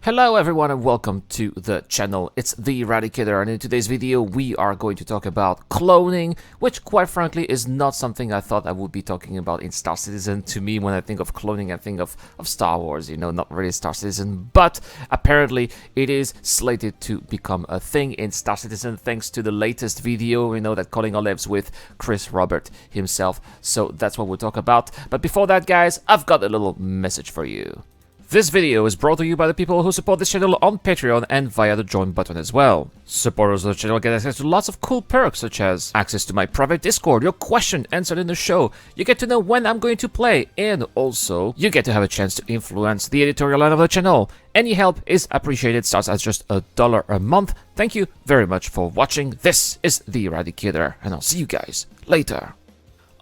Hello everyone and welcome to the channel. It's the Eradicator, and in today's video we are going to talk about cloning, which quite frankly is not something I thought I would be talking about in Star Citizen. To me, when I think of cloning, I think of Star Wars, you know, not really Star Citizen, but apparently it is slated to become a thing in Star Citizen thanks to the latest video, you know, that Calling Olives with Chris Robert himself. So that's what we'll talk about. But before that, guys, I've got a little message for you. This video is brought to you by the people who support this channel on Patreon and via the join button as well. Supporters of the channel get access to lots of cool perks such as access to my private Discord, your question answered in the show, you get to know when I'm going to play, and also you get to have a chance to influence the editorial line of the channel. Any help is appreciated, starts at just $1 a month. Thank you very much for watching. This is the Eradicator, and I'll see you guys later.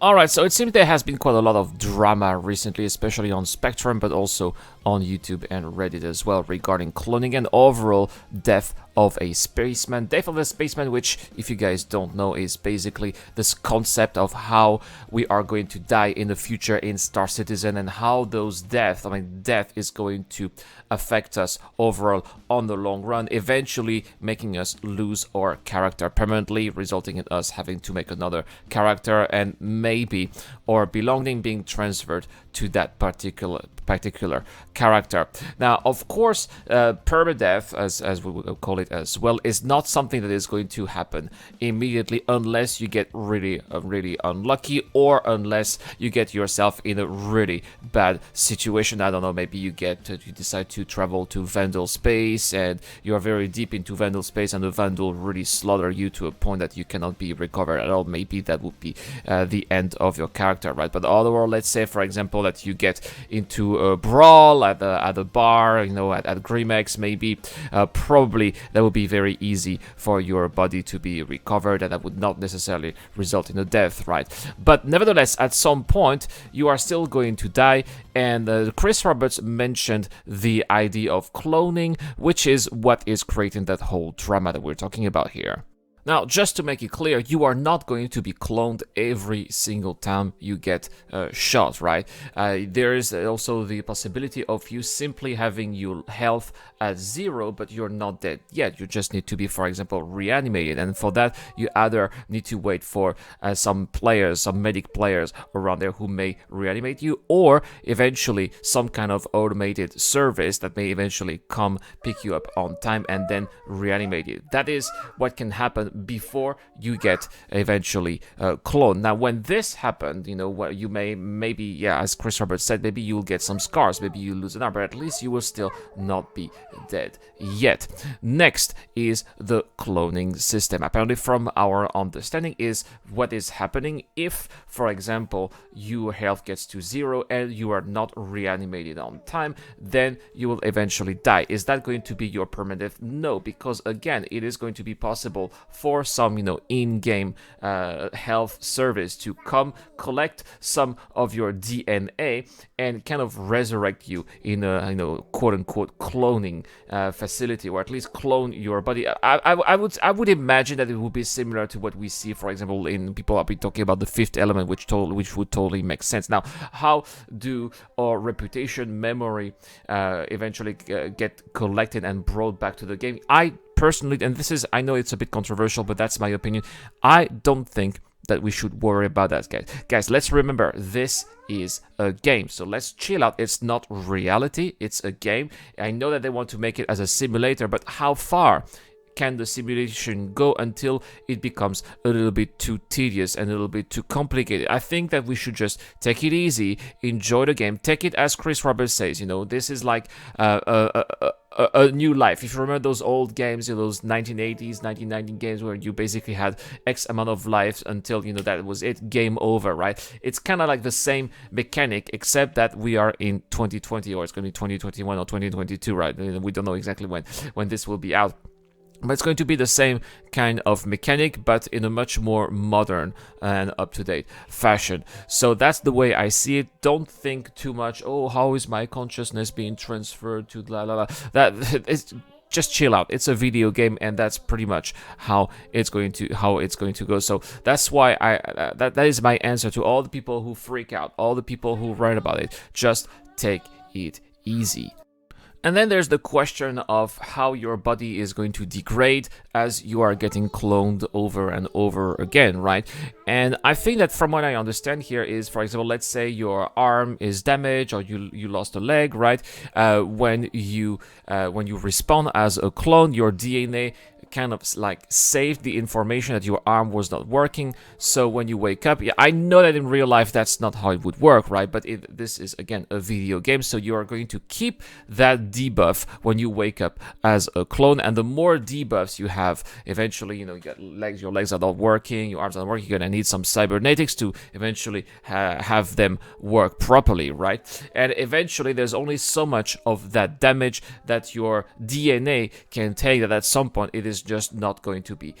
Alright, so it seems there has been quite a lot of drama recently, especially on Spectrum, but also on YouTube and Reddit as well, regarding cloning and overall death of a spaceman. Death of a spaceman, which, if you guys don't know, is basically this concept of how we are going to die in the future in Star Citizen, and how those death is going to affect us overall on the long run, eventually making us lose our character permanently, resulting in us having to make another character, and maybe our belonging being transferred to that particular character. Now, of course, permadeath, as we would call it as well, is not something that is going to happen immediately unless you get really unlucky, or unless you get yourself in a really bad situation. I don't know, maybe you decide to travel to Vandal space, and you are very deep into Vandal space, and the Vandal really slaughter you to a point that you cannot be recovered at all. Maybe that would be the end of your character, right? But otherwise, let's say, for example, that you get into a brawl at a bar, you know, at Grimex, maybe, probably that would be very easy for your body to be recovered, and that would not necessarily result in a death, right? But nevertheless, at some point, you are still going to die, and Chris Roberts mentioned the idea of cloning, which is what is creating that whole drama that we're talking about here. Now, just to make it clear, you are not going to be cloned every single time you get shot, right? There is also the possibility of you simply having your health at 0, but you're not dead yet. You just need to be, for example, reanimated, and for that, you either need to wait for some medic players around there who may reanimate you, or eventually some kind of automated service that may eventually come pick you up on time and then reanimate you. That is what can happen before you get eventually cloned. Now, when this happened, you know, what you maybe, yeah, as Chris Roberts said, maybe you'll get some scars, maybe you lose an arm, but at least you will still not be dead yet. Next is the cloning system. Apparently, from our understanding, is what is happening if, for example, your health gets to 0 and you are not reanimated on time, then you will eventually die. Is that going to be your permadeath? No, because again, it is going to be possible for some, you know, in-game health service to come collect some of your DNA and kind of resurrect you in a, you know, quote-unquote cloning facility, or at least clone your body. I would imagine that it would be similar to what we see, for example, in people have been talking about the Fifth Element, which would totally make sense. Now, how do our reputation, memory eventually get collected and brought back to the game? I personally, and this is, I know it's a bit controversial, but that's my opinion, I don't think that we should worry about that, guys. Guys, let's remember, this is a game, so let's chill out. It's not reality, it's a game. I know that they want to make it as a simulator, but how far can the simulation go until it becomes a little bit too tedious and a little bit too complicated? I think that we should just take it easy, enjoy the game, take it as Chris Roberts says, you know, this is like a new life. If you remember those old games, you know, those 1980s, 1990 games where you basically had X amount of lives until, you know, that was it, game over, right? It's kind of like the same mechanic, except that we are in 2020, or it's going to be 2021 or 2022, right? We don't know exactly when this will be out. But it's going to be the same kind of mechanic, but in a much more modern and up-to-date fashion. So that's the way I see it. Don't think too much, oh, how is my consciousness being transferred to la la la. That is, just chill out. It's a video game, and that's pretty much how it's going to go. So that's why that is my answer to all the people who freak out, all the people who write about it. Just take it easy. And then there's the question of how your body is going to degrade as you are getting cloned over and over again, right? And I think that from what I understand here is, for example, let's say your arm is damaged or you lost a leg, right? When you respawn as a clone, your DNA kind of like saved the information that your arm was not working. So when you wake up, yeah, I know that in real life that's not how it would work, right? But this is again a video game, so you are going to keep that debuff when you wake up as a clone. And the more debuffs you have, eventually, you know, your legs are not working, your arms are not working, you're gonna need some cybernetics to eventually have them work properly, right? And eventually there's only so much of that damage that your DNA can take, that at some point it is just not going to be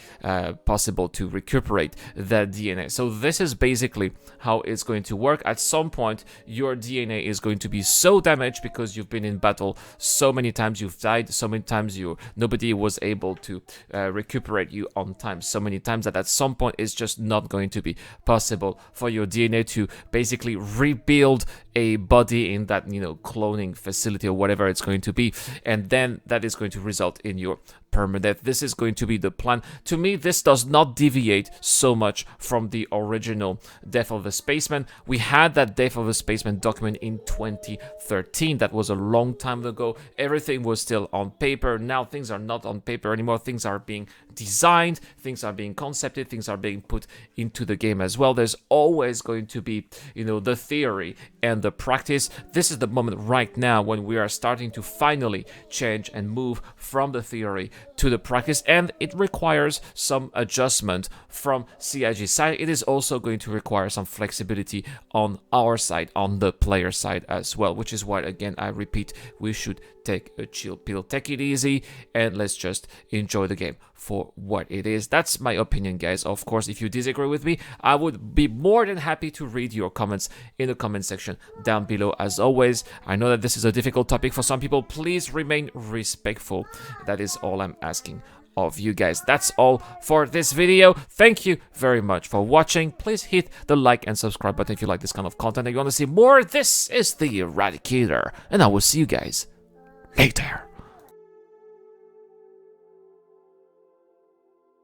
possible to recuperate that DNA. So this is basically how it's going to work. At some point, your DNA is going to be so damaged because you've been in battle so many times, you've died so many times, nobody was able to recuperate you on time so many times, that at some point it's just not going to be possible for your DNA to basically rebuild a body in that, you know, cloning facility or whatever it's going to be, and then that is going to result in your permadeath. This is going to be the plan. To me, this does not deviate so much from the original Death of the Spaceman. We had that Death of the Spaceman document in 2013. That was a long time ago. Everything was still on paper. Now things are not on paper anymore. Things are being designed, things are being concepted, things are being put into the game as well. There's always going to be, you know, the theory and the practice. This is the moment right now when we are starting to finally change and move from the theory to the practice, and it requires some adjustment from CIG's side. It is also going to require some flexibility on our side, on the player side as well, which is why, again, I repeat, we should take a chill pill, take it easy, and let's just enjoy the game for what it is. That's my opinion, guys. Of course, if you disagree with me, I would be more than happy to read your comments in the comment section down below. As always, I know that this is a difficult topic for some people. Please remain respectful. That is all I'm asking of you guys. That's all for this video. Thank you very much for watching. Please hit the like and subscribe button if you like this kind of content and you want to see more. This is the Eradicator, and I will see you guys later.